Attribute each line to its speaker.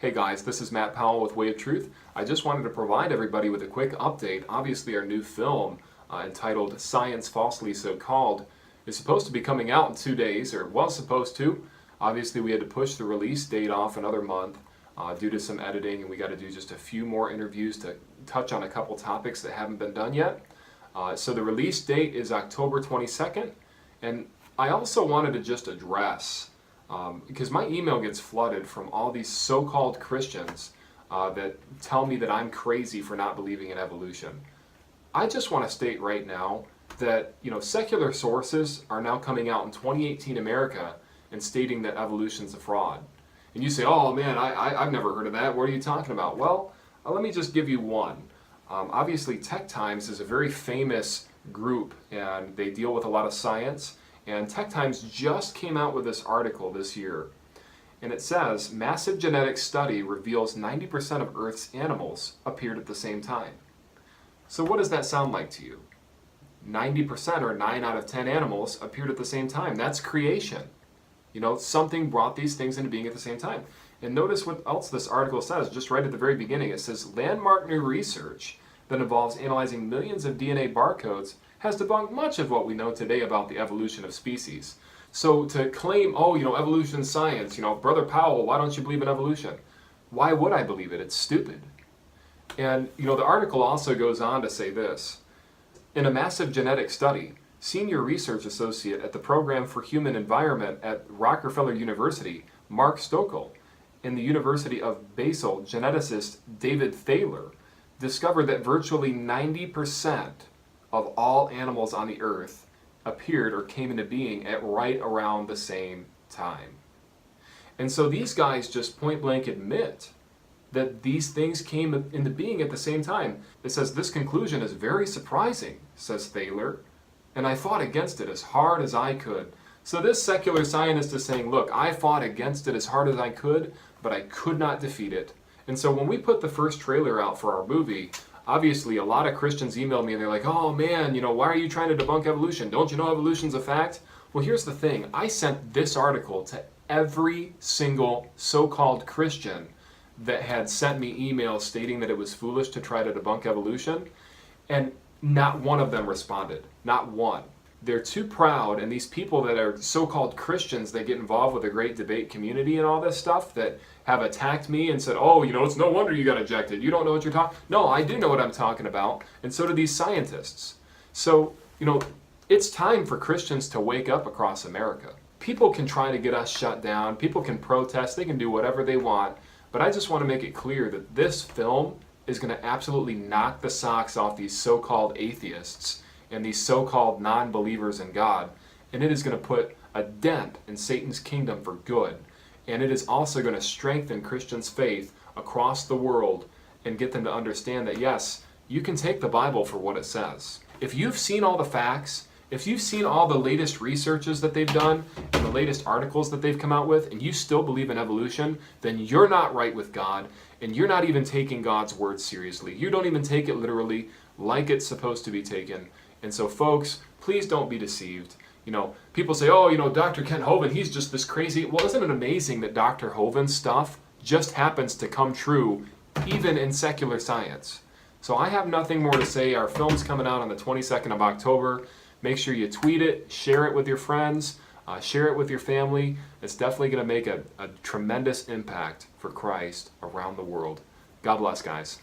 Speaker 1: Hey guys, this is Matt Powell with Way of Truth. I just wanted to provide everybody with a quick update. Obviously our new film entitled Science Falsely So Called is supposed to be coming out in 2 days, or was supposed to. Obviously we had to push the release date off another month due to some editing, and we got to do just a few more interviews to touch on a couple topics that haven't been done yet. So the release date is October 22nd, and I also wanted to just address because my email gets flooded from all these so-called Christians that tell me that I'm crazy for not believing in evolution. I just want to state right now that secular sources are now coming out in 2018 America and stating that evolution's a fraud. And you say, oh man, I've never heard of that. What are you talking about? Well, let me just give you one. Obviously Tech Times is a very famous group and they deal with a lot of science. And Tech Times just came out with this article this year, and it says, massive genetic study reveals 90% of Earth's animals appeared at the same time. So what does that sound like to you? 90% or 9 out of 10 animals appeared at the same time. That's creation. Something brought these things into being at the same time. And notice what else this article says, just right at the very beginning. It says, landmark new research that involves analyzing millions of DNA barcodes has debunked much of what we know today about the evolution of species. So to claim, evolution science, Brother Powell, why don't you believe in evolution? Why would I believe it? It's stupid. And, the article also goes on to say this. In a massive genetic study, senior research associate at the Program for Human Environment at Rockefeller University, Mark Stokel, and the University of Basel geneticist David Thaler discovered that virtually 90% of all animals on the earth appeared or came into being at right around the same time. And so these guys just point blank admit that these things came into being at the same time. It says, this conclusion is very surprising, says Thaler, and I fought against it as hard as I could. So this secular scientist is saying, look, I fought against it as hard as I could, but I could not defeat it. And so when we put the first trailer out for our movie, obviously a lot of Christians emailed me and they're like, oh man, why are you trying to debunk evolution? Don't you know evolution's a fact? Well, here's the thing. I sent this article to every single so-called Christian that had sent me emails stating that it was foolish to try to debunk evolution, and not one of them responded. Not one. They're too proud, and these people that are so-called Christians that get involved with the great debate community and all this stuff that have attacked me and said, oh, it's no wonder you got ejected. You don't know what you're talking. No, I do know what I'm talking about, and so do these scientists. So, it's time for Christians to wake up across America. People can try to get us shut down. People can protest. They can do whatever they want. But I just want to make it clear that this film is going to absolutely knock the socks off these so-called atheists and these so-called non-believers in God, and it is going to put a dent in Satan's kingdom for good, and it is also going to strengthen Christians' faith across the world and get them to understand that yes, you can take the Bible for what it says. If you've seen all the facts, if you've seen all the latest researches that they've done and the latest articles that they've come out with, and you still believe in evolution, then you're not right with God, and you're not even taking God's word seriously. You don't even take it literally like it's supposed to be taken. And so folks, please don't be deceived. People say, oh, Dr. Kent Hovind, he's just this crazy. Well, isn't it amazing that Dr. Hovind's stuff just happens to come true even in secular science? So I have nothing more to say. Our film's coming out on the 22nd of October. Make sure you tweet it, share it with your friends, share it with your family. It's definitely going to make a tremendous impact for Christ around the world. God bless, guys.